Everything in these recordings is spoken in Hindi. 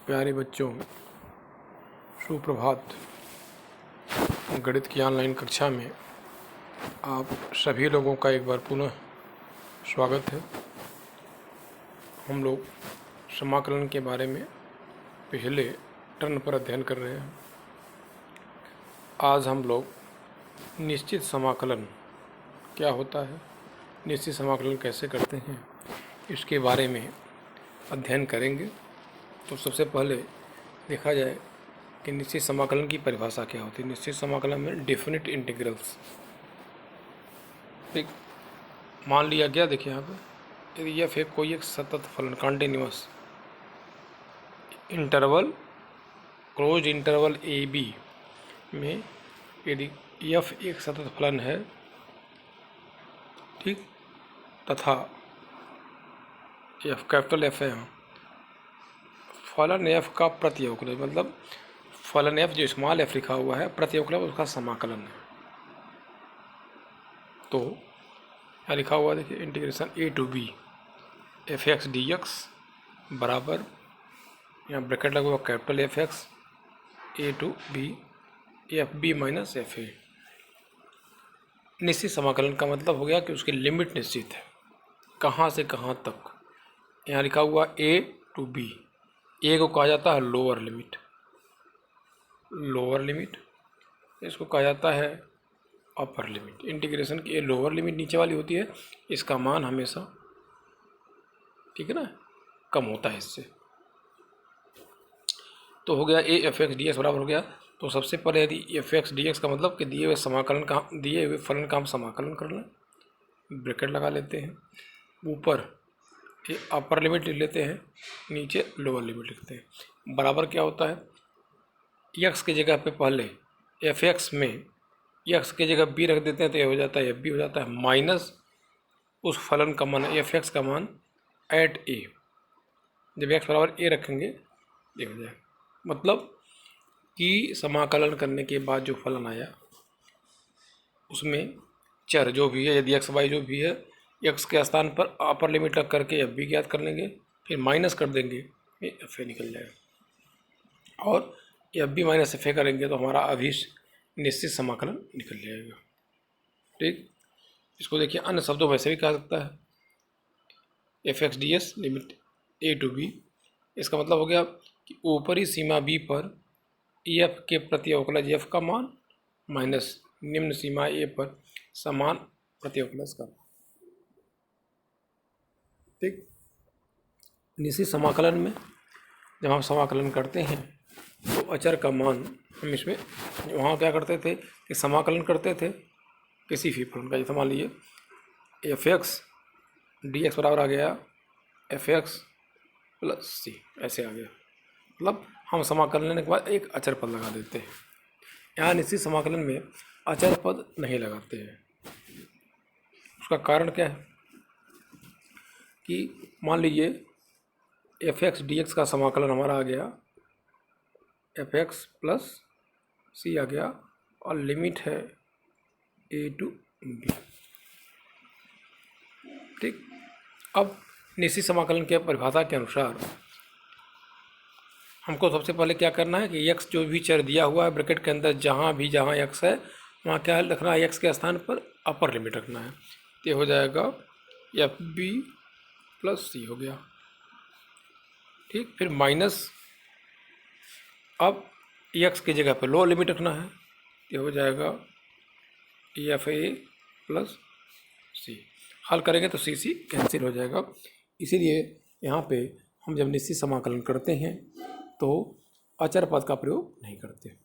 प्यारे बच्चों, सुप्रभात। गणित की ऑनलाइन कक्षा में आप सभी लोगों का एक बार पुनः स्वागत है। हम लोग समाकलन के बारे में पिछले टर्न पर अध्ययन कर रहे हैं। आज हम लोग निश्चित समाकलन क्या होता है, निश्चित समाकलन कैसे करते हैं, इसके बारे में अध्ययन करेंगे। तो सबसे पहले देखा जाए कि निश्चित समाकलन की परिभाषा क्या होती है। निश्चित समाकलन में डेफिनेट इंटीग्रल्स, ठीक, मान लिया गया, देखिए यहाँ पे यदि एफ एक कोई एक सतत फलन continuous interval close interval A B में यदि एफ एक सतत फलन है, ठीक, तथा एफ कैपिटल एफ है, फलन एफ का प्रतियोगुलज, मतलब फलन एफ जो स्मॉल एफ लिखा हुआ है प्रतियोगुलज उसका समाकलन है। तो यहाँ लिखा हुआ देखिए integration A to B F X D X बराबर, यहाँ ब्रैकेट लगा हुआ capital F X A to B F B minus F A. निश्चित समाकलन का मतलब हो गया कि उसकी लिमिट निश्चित है, कहाँ से कहाँ तक। यहाँ लिखा हुआ ए टू बी, ए को कहा जाता है लोअर लिमिट, लोअर लिमिट, इसको कहा जाता है अपर लिमिट। इंटीग्रेशन की लोअर लिमिट नीचे वाली होती है, इसका मान हमेशा, ठीक है ना, कम होता है इससे। तो हो गया ए एफ एक्स डी एक्स बराबर हो गया। तो सबसे पहले यदि एफ एक्स डी एक्स का मतलब कि दिए हुए समाकलन का, दिए हुए फलन का हम समाकलन कर लें, ब्रैकेट लगा लेते हैं, ऊपर ये अपर लिमिट लिख लेते हैं, नीचे लोअर लिमिट लिखते हैं। बराबर क्या होता है, एक्स की जगह पे पहले एफ एक्स में एक्स की जगह बी रख देते हैं तो ये हो जाता है एफ बी हो जाता है, माइनस उस फलन का मान एफ एक्स का मान एट ए। जब एक्स बराबर ए रखेंगे ये हो जाएगा, मतलब कि समाकलन करने के बाद जो फलन आया उसमें चर जो भी है, यदि एक्स वाई जो भी है, एक्स के स्थान पर अपर लिमिट रख करके एफ बी ज्ञात कर लेंगे, फिर माइनस कर देंगे, ये एफ ए निकल जाएगा। और F B minus F A करेंगे तो हमारा अभीष्ट निश्चित समाकलन निकल जाएगा, ठीक। इसको देखिए अन्य शब्दों में से भी कहा सकता है F X D S limit A to B. इसका मतलब हो गया कि ऊपरी सीमा बी पर एफ के प्रति अवकलज एफ का मान माइनस निम्न सीमा ए पर समान प्रति अवकलज का, ठीक। निश्चित समाकलन में जब हम समाकलन करते हैं तो अचर का मान हम इसमें वहाँ क्या करते थे कि समाकलन करते थे किसी भी फलन का। जैसे मान लीजिए एफ एक्स डी एक्स बराबर आ गया एफ एक्स प्लस सी, ऐसे आ गया, मतलब हम समाकलन लेने के बाद एक अचर पद लगा देते हैं। यहाँ निश्चित समाकलन में अचर पद नहीं लगाते हैं। उसका कारण क्या है कि मान लीजिए एफ एक्स डी एक्स का समाकलन हमारा आ गया एफ एक्स प्लस सी आ गया, और लिमिट है ए टू बी, ठीक। अब निश्चित समाकलन के परिभाषा के अनुसार हमको सबसे पहले क्या करना है कि एक्स जो भी चर दिया हुआ है ब्रैकेट के अंदर, जहाँ एक्स है वहाँ क्या रखना है, एक्स के स्थान पर अपर लिमिट रखना है। तो ये हो जाएगा एफ बी प्लस सी हो गया, ठीक। फिर माइनस, अब एक्स की जगह पे लोअर लिमिट रखना है, ये हो जाएगा एफ ए प्लस सी। हल करेंगे तो सी सी कैंसिल हो जाएगा। इसीलिए यहाँ पे हम जब निश्चित समाकलन करते हैं तो अचर पद का प्रयोग नहीं करते।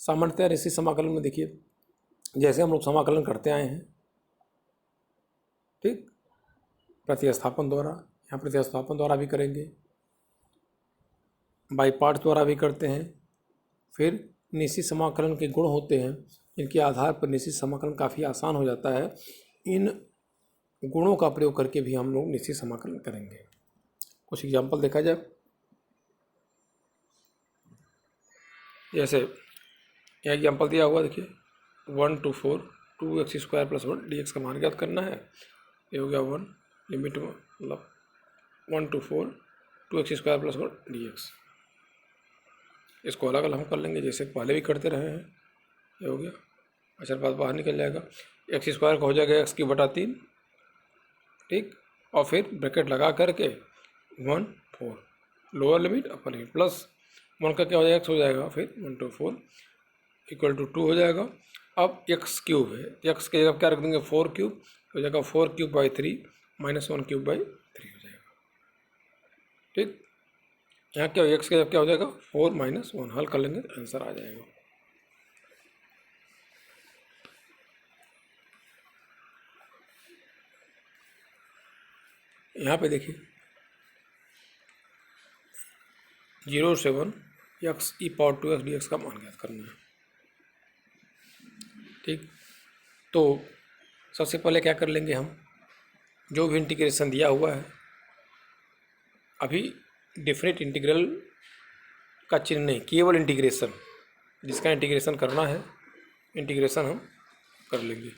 सामान्यतः निश्चित समाकलन में देखिए जैसे हम लोग समाकलन करते आए हैं, ठीक, प्रतिस्थापन द्वारा, यहाँ प्रतिस्थापन द्वारा भी करेंगे, बाई पार्ट द्वारा भी करते हैं। फिर निश्चित समाकलन के गुण होते हैं जिनके आधार पर निश्चित समाकलन काफ़ी आसान हो जाता है। इन गुणों का प्रयोग करके भी हम लोग निश्चित समाकलन करेंगे। कुछ एग्जाम्पल देखा जाए, जैसे यह एग्जाम्पल दिया हुआ देखिए 1 to 4 2x square plus 1 D x का मान ज्ञात करना है। ये हो गया 1 लिमिट, मतलब 1 to 4 2x² प्लस 1 dx। इसको अलग अलग हम कर लेंगे जैसे पहले भी करते रहे हैं। ये हो गया, अचर पद बाहर निकल जाएगा, x² का हो जाएगा x³, ठीक, और फिर ब्रैकेट लगा करके 1 4 lower limit upper limit plus 1 का क्या हो जाएगा, x हो जाएगा, फिर 1 to 4 = 2 हो जाएगा। अब x³ है, x की जगह क्या रख देंगे 4³ हो जाएगा, 4³/3 - 1³/3 हो जाएगा, ठीक। यहाँ क्या x की जगह क्या हो जाएगा 4 - 1, हल कर लेंगे तो आंसर आ जाएगा। यहाँ पे देखिए 0 7 x e⁻² dx का मान ज्ञात करना है, ठीक। तो सबसे पहले क्या कर लेंगे हम, जो भी इंटीग्रेशन दिया हुआ है, अभी डिफरेंट इंटीग्रल का चिन्ह नहीं, केवल इंटीग्रेशन, जिसका इंटीग्रेशन करना है इंटीग्रेशन हम कर लेंगे।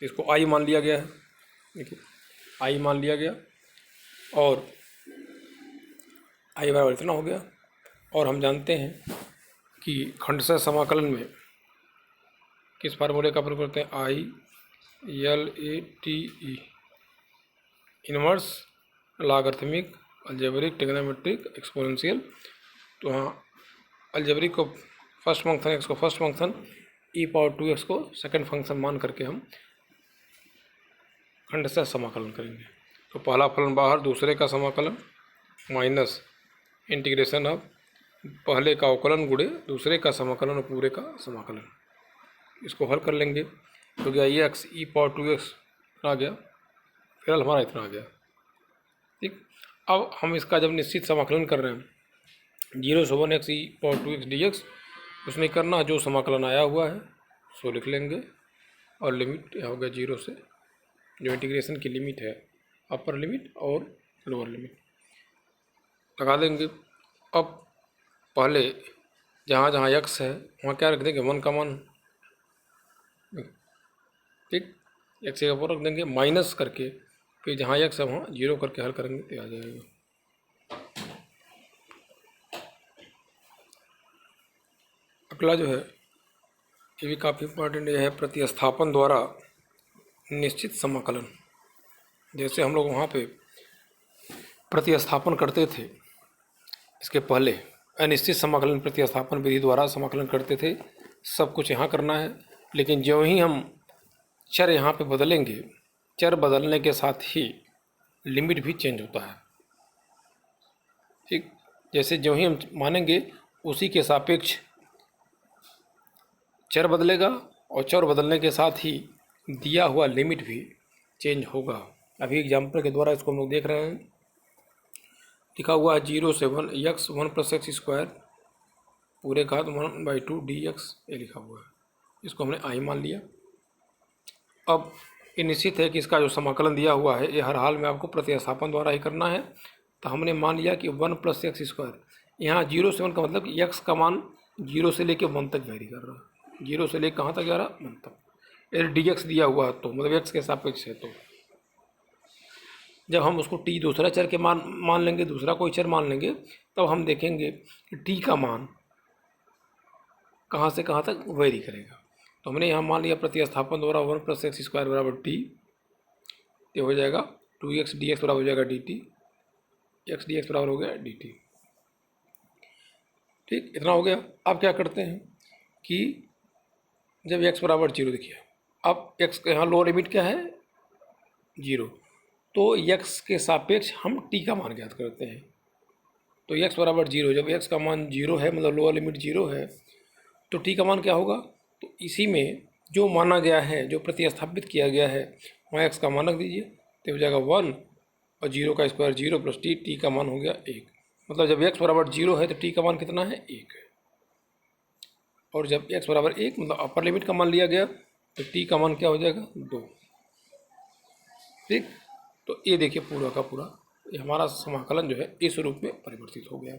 इसको आई मान लिया गया है, देखिए आई मान लिया गया और आई बराबर इतना हो गया। और हम जानते हैं कि खंडशः समाकलन में किस फार्मूले का प्रयोग करते हैं, ILATE, inverse, logarithmic, algebraic, trigonometric, exponential. तो हाँ अलजेब्रिक को फर्स्ट फंक्शन, एक्स को फर्स्ट फंक्शन, e⁻²x को सेकंड फंक्शन मान करके हम खंडशः समाकलन करेंगे। तो पहला फलन बाहर, दूसरे का समाकलन माइनस इंटीग्रेशन ऑफ पहले का अवकलन गुणे दूसरे का समाकलन और पूरे का समाकलन। इसको हल कर लेंगे तो गया ये x e⁻²x आ गया, फिर हमारा इतना आ गया, ठीक। अब हम इसका जब निश्चित समाकलन कर रहे हैं 0 से 1 x e⁻²x dx, उसमें करना जो समाकलन आया हुआ है सो लिख लेंगे और लिमिट हो गया 0 से, जो इंटीग्रेशन की लिमिट है अपर लिमिट और लोअर लिमिट लगा देंगे। अब पहले जहाँ जहाँ x है वहाँ क्या रख देंगे 1 का मान, ठीक, x के ऊपर रख देंगे माइनस करके, फिर जहाँ x है वहाँ 0 करके हल करेंगे तो आ जाएगा। अगला जो है ये भी काफ़ी इम्पोर्टेंट, ये है प्रतिस्थापन द्वारा निश्चित समाकलन। जैसे हम लोग वहाँ पे प्रतिस्थापन करते थे, इसके पहले अनिश्चित समाकलन प्रतिस्थापन विधि द्वारा समाकलन करते थे, सब कुछ यहाँ करना है। लेकिन जो ही हम चर यहाँ पे बदलेंगे, चर बदलने के साथ ही लिमिट भी चेंज होता है, ठीक। जैसे जो ही हम मानेंगे उसी के सापेक्ष चर बदलेगा और चर बदलने के साथ ही दिया हुआ लिमिट भी चेंज होगा। अभी एग्जाम्पल के द्वारा इसको हम लोग देख रहे हैं, लिखा हुआ है 0 से 1 x 1 + x² पूरे घात 1/2 dx, ये लिखा हुआ है, इसको हमने आई मान लिया। अब ये निश्चित है कि इसका जो समाकलन दिया हुआ है ये हर हाल में आपको प्रतिस्थापन द्वारा ही करना है। तो हमने मान लिया कि 1 + x², यहाँ 0 से 1 का मतलब x का मान 0 से लेकर 1 तक वेरी कर रहा है, 0 से लेकर कहाँ तक जा रहा है 1 तक। यदि dx दिया हुआ है तो मतलब x के सापेक्ष है, तो जब हम उसको t दूसरा चर के मान लेंगे, दूसरा कोई चर मान लेंगे, तब हम देखेंगे कि t का मान कहाँ से कहाँ तक वेरी करेगा। तो हमने यहाँ मान लिया प्रतिस्थापन द्वारा 1 + x² बराबर t, ये हो जाएगा 2x dx बराबर हो जाएगा dt, x dx बराबर हो गया dt, ठीक, इतना हो गया। अब क्या करते हैं कि जब x बराबर 0, देखिए अब x का यहाँ लोअर लिमिट क्या है 0, तो x के सापेक्ष हम t का मान ज्ञात करते हैं। तो x बराबर 0, जब x का मान 0 है मतलब लोअर लिमिट 0 है, तो t का मान क्या होगा, तो इसी में जो माना गया है, जो प्रतिस्थापित किया गया है, वहाँ x का मान रख दीजिए, तो हो जाएगा 1 और 0 का स्क्वायर 0 + t, t का मान हो गया 1। मतलब जब x बराबर 0 है तो t का मान कितना है 1 है, और जब x बराबर 1 मतलब अपर लिमिट का मान लिया गया तो t का मान क्या हो जाएगा 2, ठीक। तो ये देखिए पूरा का पूरा ये हमारा समाकलन जो है इस रूप में परिवर्तित हो गया,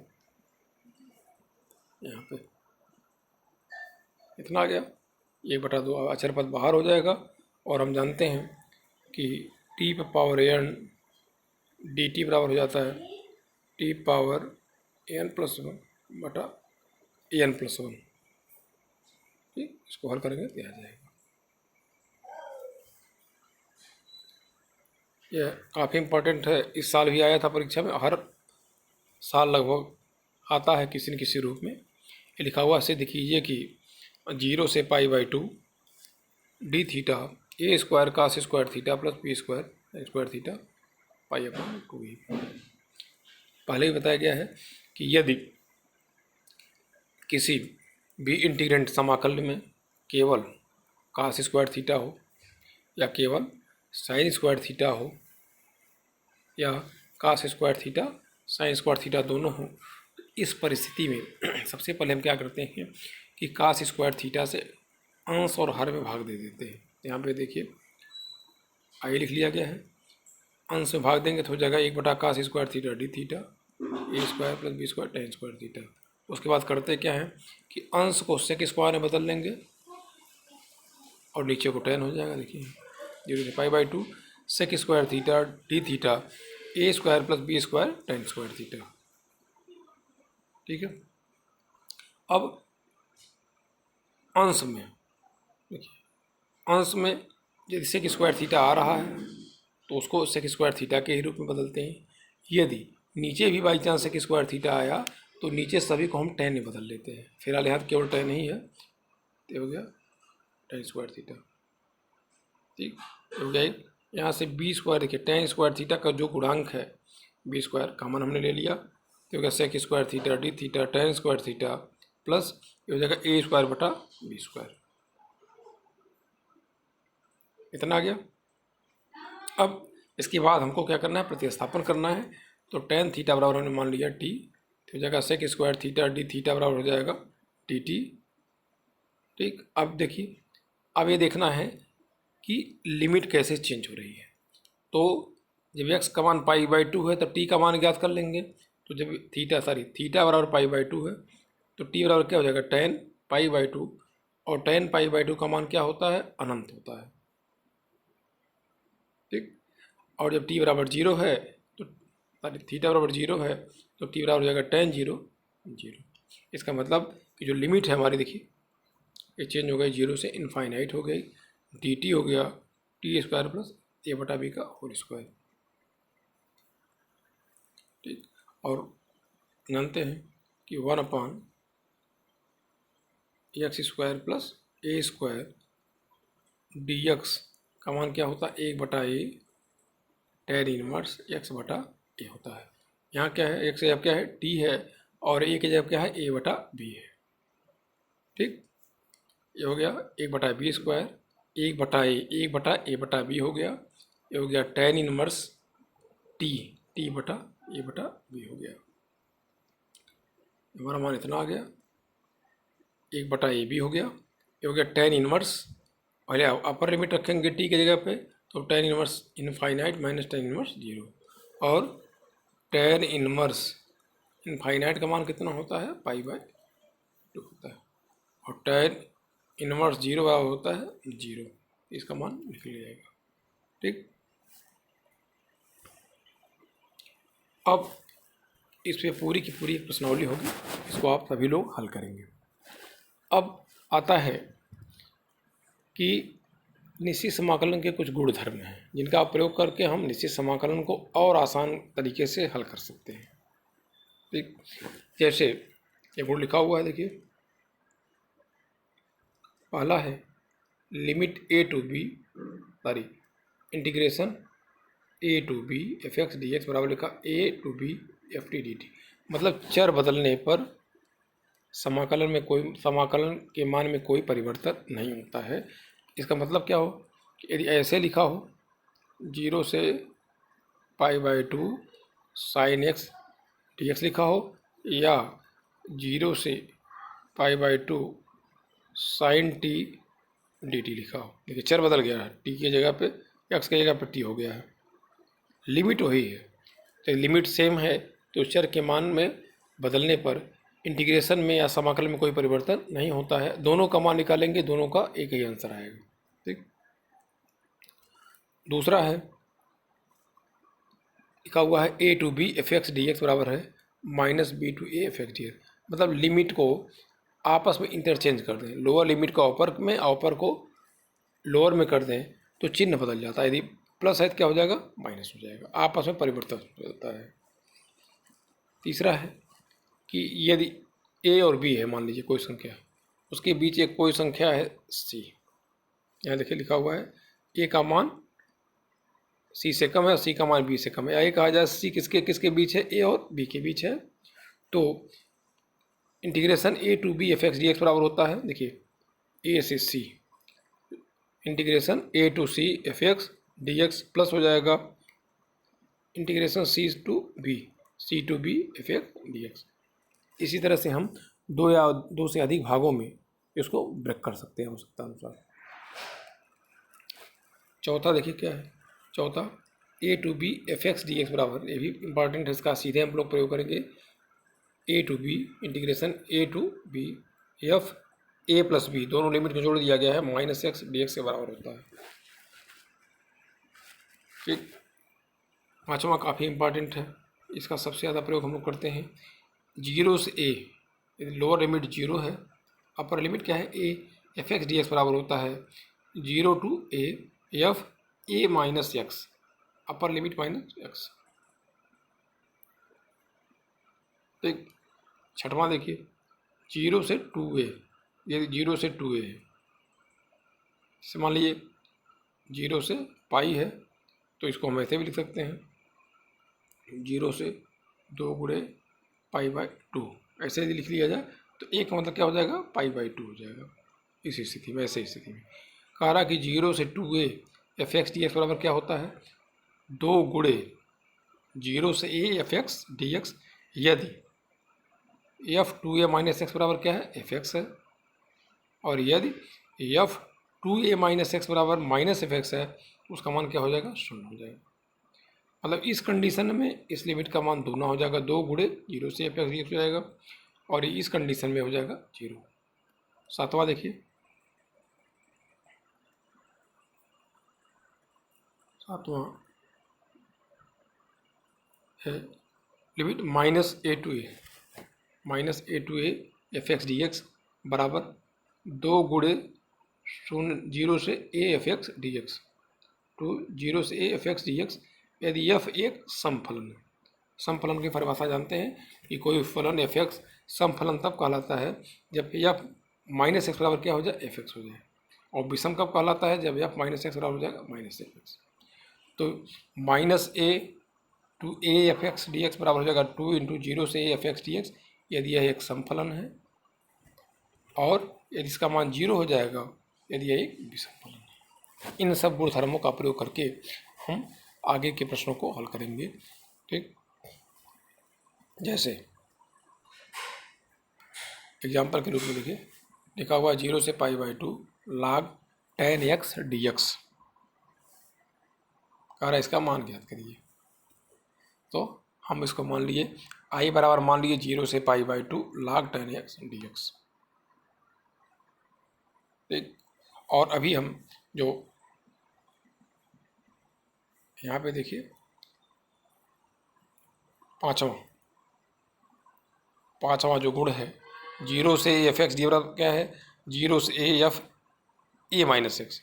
यहाँ पे इतना आ गया, 1/2 अचर पद बाहर हो जाएगा। और हम जानते हैं कि t⁻n dt बराबर हो जाता है टी पावर n+1 बटा n+1। ठीक, इसको हल करेंगे तो आ जाएगा। यह काफ़ी इम्पोर्टेंट है, इस साल भी आया था परीक्षा में, हर साल लगभग आता है किसी न किसी रूप में। ये लिखा हुआ ऐसे देखिए कि 0 से π/2 D theta A square cos square theta plus P square square theta π/2। पहले ही बताया गया है कि यदि किसी भी इंटीग्रेंट समाकल में केवल कास स्क्वायर थीटा हो या केवल साइन स्क्वायर थीटा हो या cos square theta sine square theta दोनों हो, तो इस परिस्थिति में सबसे पहले हम क्या करते हैं कि कास स्क्वायर थीटा से अंश और हर में भाग दे देते हैं। यहाँ पे देखिए आई लिख लिया गया है, अंश में भाग देंगे तो हो जाएगा 1/कास square theta D theta A square plus B square tan square theta. उसके बाद करते क्या है कि अंश को सेक स्क्वायर में बदल लेंगे और नीचे को tan हो जाएगा। देखिए 0 से π/2 sec square theta D theta A square plus B square tan square theta. ठीक है, अब अंश में देखिए, अंश में यदि सेक स्क्वायर थीटा आ रहा है तो उसको सेक स्क्वायर थीटा के ही रूप में बदलते हैं। यदि नीचे भी by chance sec square theta आया तो नीचे सभी को हम tan में बदल लेते हैं। फिलहाल यहाँ केवल tan ही है, तो हो गया tan स्क्वायर थीटा। ठीक, हो गया। यहाँ से बी स्क्वायर देखिए tan स्क्वायर थीटा का जो गुणांक है बी स्क्वायर कॉमन हमने ले लिया, तो हो गया sec square theta D theta tan square theta plus हो जाएगा ए स्क्वायर बटा बी स्क्वायर। इतना आ गया। अब इसके बाद हमको क्या करना है, प्रतिस्थापन करना है। तो tan थीटा बराबर हमने मान लिया t, तो हो जाएगा sec square theta D theta बराबर हो जाएगा टी टी। ठीक, अब देखिए, अब ये देखना है कि लिमिट कैसे चेंज हो रही है। तो जब x का मान π/2 है तो t का मान ज्ञात कर लेंगे। तो जब थीटा बराबर π/2 है तो t बराबर क्या हो जाएगा tan π/2, और tan π/2 का मान क्या होता है, अनंत होता है। ठीक, और जब t बराबर 0 है तो थीटा बराबर 0 है तो t बराबर हो जाएगा tan 0 0। इसका मतलब कि जो लिमिट है हमारी देखिए ये चेंज हो गई, 0 से इनफाइनाइट हो गई, dt हो गया टी स्क्वायर प्लस ए बटा बी का होल स्क्वायर। ठीक, और जानते हैं कि 1/x² प्लस ए स्क्वायर dx का मान क्या होता है, 1/a tan इनवर्स x बटा ए होता है। यहाँ क्या है, x जब क्या है t है और a की जगह क्या है a बटा b है। ठीक, ये हो गया 1/b स्क्वायर 1 बटा b हो गया। ये हो गया tan इनवर्स t बटा a बटा b हो गया। हमारा मान इतना आ गया, 1/ab हो गया। ये हो गया tan इनवर्स, पहले अपर लिमिट रखेंगे t की जगह पे तो tan inverse infinite minus tan inverse 0, और tan इनवर्स इनफाइनाइट का मान कितना होता है π/2 होता है, और tan इनवर्स 0 बराबर होता है 0, इसका मान निकल जाएगा। ठीक, अब इस पे पूरी की पूरी एक प्रश्नावली होगी, इसको आप सभी लोग हल करेंगे। अब आता है कि निश्चित समाकलन के कुछ गुण धर्म हैं जिनका प्रयोग करके हम निश्चित समाकलन को और आसान तरीके से हल कर सकते हैं। ठीक, जैसे ये गुण लिखा हुआ है देखिए, पहला है limit a to B integration a to B fx dx बराबर लिखा a to B ft dt। मतलब चर बदलने पर समाकलन के मान में कोई परिवर्तन नहीं होता है। इसका मतलब क्या हो कि यदि ऐसे लिखा हो 0 से π/2 sin x dx लिखा हो, या 0 से π/2 sin t dt लिखा हो, देखिए चर बदल गया है, t की जगह पे x की जगह पे t हो गया है, लिमिट वही है। तो लिमिट सेम है तो चर के मान में बदलने पर इंटीग्रेशन में या समाकलन में कोई परिवर्तन नहीं होता है। दोनों का मान निकालेंगे, दोनों का एक ही आंसर आएगा। ठीक, दूसरा है लिखा हुआ है A to B F X D X बराबर है minus B to A F X D X, मतलब लिमिट को आपस में इंटरचेंज कर दें, लोअर लिमिट को अपर में, अपर को लोअर में कर दें तो चिन्ह बदल जाता है, यदि प्लस है तो क्या हो जाएगा, माइनस हो जाएगा, आपस में परिवर्तन हो जाता है। तीसरा है कि यदि ए और बी है, मान लीजिए कोई संख्या, उसके बीच एक कोई संख्या है सी, यहाँ देखिए लिखा हुआ है ए का मान सी से कम है और सी का मान बी से कम है, या ये कहा जाए सी किसके किसके बीच है, ए और बी के बीच है, तो integration A to B F X D X बराबर होता है, देखिए ए से C integration A to C F X D X plus हो जाएगा integration C to B F X D X. इसी तरह से हम दो या दो से अधिक भागों में इसको ब्रेक कर सकते हैं आवश्यकता अनुसार। चौथा देखिए क्या है, चौथा A to B F X D X बराबर, ये भी इंपॉर्टेंट है, इसका सीधे हम लोग प्रयोग करेंगे A to B integration A to B F A plus B, दोनों लिमिट को जोड़ दिया गया है, माइनस एक्स डी एक्स के बराबर होता है। ठीक, पाँचवा काफ़ी इंपॉर्टेंट है, इसका सबसे ज़्यादा प्रयोग हम लोग करते हैं, जीरो से ए, यदि लोअर लिमिट जीरो है, अपर लिमिट क्या है A F X D X बराबर होता है zero to A F A minus X, upper limit minus X. तो छठवां देखिए जीरो से टू ए, यदि जीरो से टू ए है, जैसे मान लीजिए जीरो से पाई है तो इसको हम ऐसे भी लिख सकते हैं जीरो से दो गुणे पाई बाई टू, ऐसे यदि लिख लिया जाए तो एक का मतलब क्या हो जाएगा, पाई बाई टू हो जाएगा। इस स्थिति में, ऐसे स्थिति में कह रहा कि जीरो से to A F X D X बराबर क्या होता है, दो गुणे जीरो से A F X D X, यदि F two A minus X बराबर क्या है, एफ एक्स है, और यदि F two A minus X बराबर माइनस एफ एक्स है तो उसका मान क्या हो जाएगा, शून्य हो जाएगा। मतलब इस कंडीशन में इस लिमिट का मान दोगुना हो जाएगा, दो गुणे जीरो से एफ एक्स डी एक्स हो जाएगा, और इस कंडीशन में हो जाएगा जीरो। सातवां देखिए, सातवां है limit minus A to A F X D X बराबर दो गुणे शून्य जीरो से A F X D X to zero से A F X D X, यदि एफ एक समफलन है। समफलन की परिभाषा जानते हैं कि कोई फलन एफ एक्स समफलन तब कहलाता है जब एफ माइनस एक्स बराबर क्या हो जाए, एफ एक्स हो जाए, और विषम कब कहलाता है, जब एफ माइनस एक्स बराबर हो जाएगा माइनस एफ एक्स। तो minus A to A F X D X बराबर हो जाएगा टू इंटू जीरो से A F X D X, यदि यह एक समफलन है, और यदि इसका मान जीरो हो जाएगा यदि यह एक विषम फलन है। इन सब गुणधर्मों का प्रयोग करके हम आगे के प्रश्नों को हल करेंगे। ठीक, जैसे एग्जाम्पल के रूप में देखिए लिखा हुआ है जीरो से पाई बाई टू लाग टेन एक्स डी एक्स, कह रहा है इसका मान ज्ञात करिए। तो हम इसको मान लिए आई बराबर मान लिए जीरो से पाई बाई टू लाग टेन एक्स डी एक्स। ठीक, और अभी हम जो यहाँ पे देखिए पांचवा जो गुण है जीरो से एफ एक्स डी बराबर क्या है, जीरो से A F A minus X.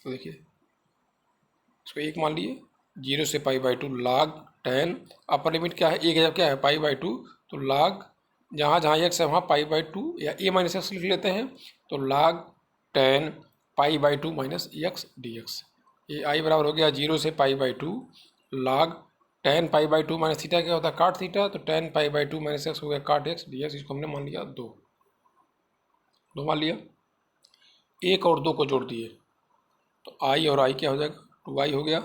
तो देखिए इसको एक मान लिए जीरो से पाई बाई टू लाग टेन, अपर लिमिट क्या है, एक जब क्या है पाई बाई टू, तो लाग जहाँ जहाँ एक्स है वहाँ पाई बाई टू या ए माइनस एक्स लिख लेते हैं, तो लाग ten pi by two minus X D X. ये आई बराबर हो गया जीरो से पाई बाई टू लाग ten pi by two minus theta क्या होता है, काट थीटा, तो ten pi by two minus x हो गया काट एक्स डी एक्स। इसको हमने मान लिया दो मान लिया, एक और दो को जोड़ दिए तो आई और आई क्या हो जाएगा, टू आई हो गया,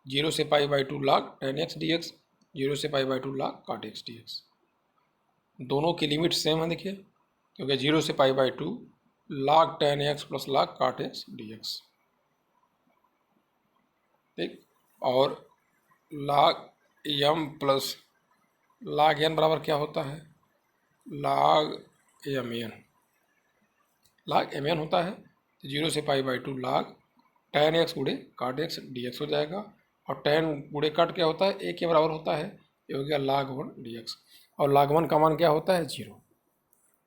जीरो से पाई बाई टू लाग ten x D x, zero से पाई बाई टू लाग काट एक्स डी एक्स। दोनों की लिमिट सेम है देखिए, क्योंकि जीरो से पाई बाई टू लाग टेन एक्स प्लस लाग काट एक्स डी एक्स। ठीक, और लाग एम प्लस लाग एन बराबर क्या होता है, लाग एम एन होता है, जीरो से पाई बाई टू लाग tan x गुणे काट x dx हो जाएगा, और tan गुणे काट क्या होता है, a के बराबर होता है, ये हो गया log 1 dx, और log 1 का मान क्या होता है, 0,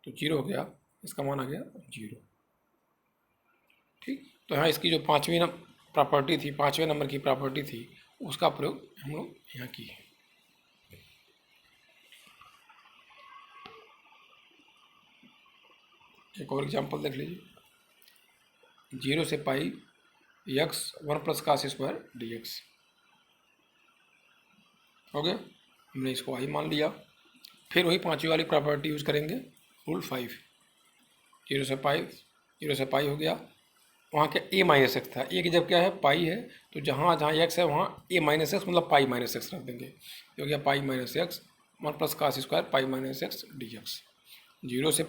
तो 0 हो गया, इसका मान आ गया 0। ठीक, तो यहाँ इसकी जो पाँचवीं प्रॉपर्टी थी, पाँचवें नंबर की प्रॉपर्टी थी, उसका प्रयोग हम लोग यहाँ किए। एक और एग्जाम्पल देख लीजिए, 0 से pi x 1 plus cos square D X हो गया, हमने इसको आई मान लिया। फिर वही पाँचवीं वाली प्रॉपर्टी यूज़ करेंगे, रूल 5, 0 से पाई हो गया, वहाँ क्या a माइनस एक्स था, a की जब क्या है, पाई है, तो जहाँ जहाँ x है वहाँ a माइनस एक्स मतलब पाई माइनस एक्स रख देंगे, ये हो गया pi minus X 1 plus cos square pi minus X D X. 0 से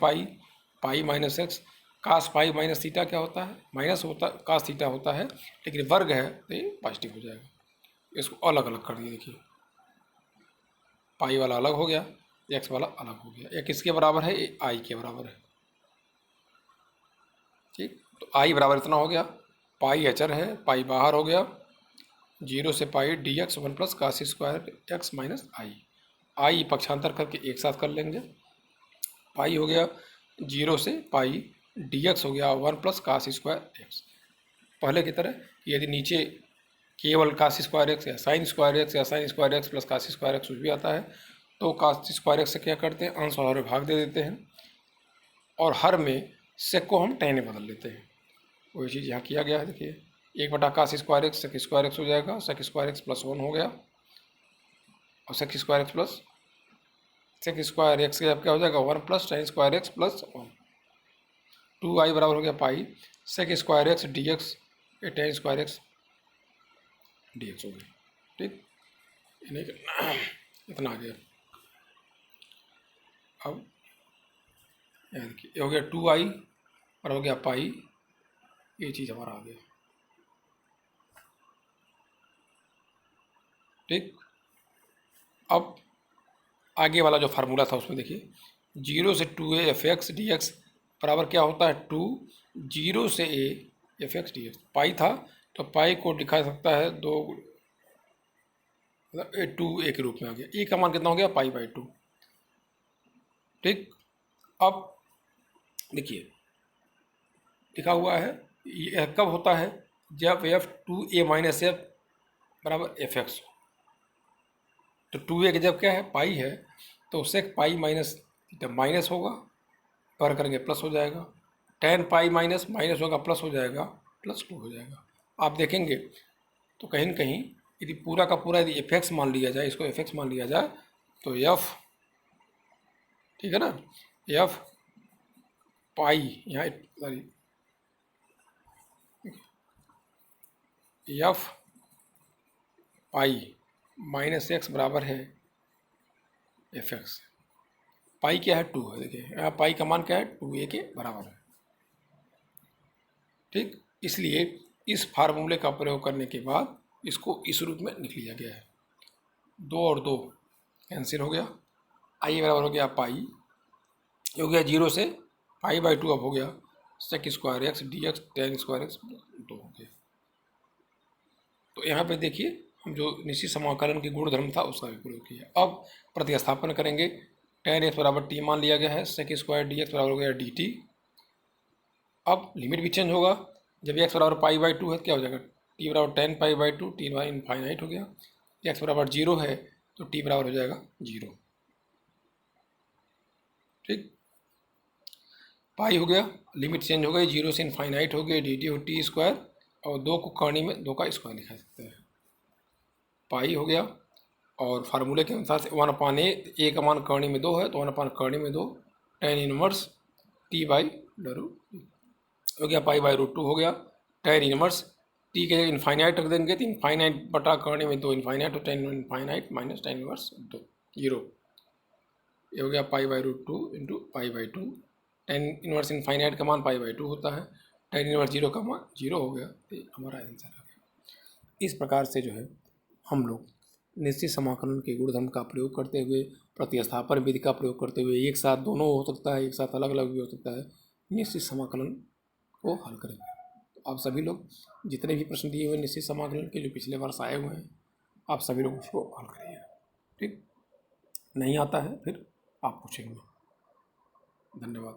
pi minus X, cos pi minus theta क्या होता है, माइनस होता, कास थीटा होता है, लेकिन वर्ग है तो ये पॉजिटिव हो जाएगा। इसको अलग अलग कर दिए, देखिए पाई वाला अलग हो गया, एक्स वाला अलग हो गया, ये किसके बराबर है, ये आई के बराबर है। ठीक, तो आई बराबर इतना हो गया, पाई अचर है, पाई बाहर हो गया, 0 से pi D X 1 plus cos square X minus I पक्षांतर करके एक साथ कर लेंगे, पाई हो गया 0 से पाई डी एक्स हो गया 1 प्लस कास स्क्वायर एक्स। पहले की तरह यदि नीचे केवल कास स्क्वायर एक्स या साइन स्क्वायर एक्स या sine square X plus cos square X कुछ भी आता है, तो कास स्क्वायर एक्स से क्या करते हैं, अंश और भाग दे देते हैं, और हर में सेक को हम टैन में बदल लेते हैं। वही चीज़ यहाँ किया गया है, देखिए 1 बटा cos square X sec square X हो जाएगा, सेक स्क्वायर एक्स प्लस 1 हो गया, और sec square X plus sec square X का क्या हो जाएगा, 1 plus tan square X plus 1, 2i बराबर हो गया pi sec square X D X, ये tan square X D X हो गया। ठीक, इतना आ गया। अब ये हो गया 2i और हो गया पाई, ये चीज़ हमारा आ गया। ठीक, अब आगे वाला जो फार्मूला था उसमें देखिए, 0 से 2a F X D X बराबर क्या होता है, 2 0 से a F X D X, pi था तो पाई को दिखा सकता है 2, मतलब 2a के रूप में आ गया, a का मान कितना हो गया, पाई बाई 2। ठीक, अब देखिए लिखा हुआ है, यह कब होता है, जब एफ 2a माइनस एफ बराबर एफ एक्स, तो 2a की जब क्या है, पाई है, तो उससे पाई माइनस जब माइनस होगा पर करेंगे प्लस हो जाएगा, टेन पाई माइनस माइनस होगा प्लस हो जाएगा, प्लस 2 हो जाएगा। आप देखेंगे तो कहीं न कहीं यदि पूरा का पूरा यदि एफ एक्स मान लिया जाए, इसको एफ एक्स मान लिया जाए, तो एफ, ठीक है ना, एफ पाई यहाँ एफ पाई माइनस एक्स बराबर है एफ एक्स, पाई क्या है, 2 है, देखिए यहाँ पाई का मान क्या है, 2a के बराबर है। ठीक, इसलिए इस फार्मूले का प्रयोग करने के बाद इसको इस रूप में लिख लिया गया है, 2 और 2 कैंसिल हो गया, आई बराबर हो गया पाई, हो गया 0 से पाई बाई 2, अब हो गया sec square X D X tan square X 2 हो गया। तो यहाँ पे देखिए हम जो निश्चित समाकलन की गुणधर्म था उसका भी प्रयोग किया। अब प्रतिस्थापन करेंगे, टेन एक्स बराबर टी मान लिया गया है, सेक स्क्वायर डी एक्स बराबर हो गया डी टी। अब लिमिट भी चेंज होगा, जब एक्स बराबर पाई बाई 2 है क्या हो जाएगा, टी बराबर 10 pi by 2, T by infinite हो गया, एक्स बराबर 0 है तो टी बराबर हो जाएगा 0। ठीक, पाई हो गया, लिमिट चेंज हो गई, 0 से इनफाइनाइट हो गई, डी टी हो टी स्क्वायर, और 2 को करनी में 2 का स्क्वायर लिखा सकते हैं, पाई हो गया, और फार्मूले के अनुसार से 1 ए का मान करनी में 2 है तो 1 करनी में 2 टेन इनवर्स टी बाई √2 हो गया, पाई बाई √2 हो गया, टेन इनवर्स टी के जगह इनफाइनाइट रख देंगे तो इनफाइनाइट बटा करने में 2 इनफाइनाइट, तो ten infinite minus tan inverse 2 0, ये हो गया pi by √2 into pi by 2, tan inverse infinite का मान पाई बाई 2 होता है, टेन इनवर्स 0 का मान 0 हो गया, तो हमारा आंसर आ गया। इस प्रकार से जो है हम लोग निश्चित समाकलन के गुणधर्म का प्रयोग करते हुए, प्रतिस्थापन विधि का प्रयोग करते हुए, एक साथ दोनों हो सकता है, एक साथ अलग अलग भी हो सकता है, निश्चित समाकलन को हल करेंगे। आप सभी लोग जितने भी प्रश्न दिए हुए निश्चित समाकलन के जो पिछले वर्ष आए हुए हैं, आप सभी लोग उसको हल करिए। ठीक, नहीं आता है फिर आप पूछेंगे। धन्यवाद।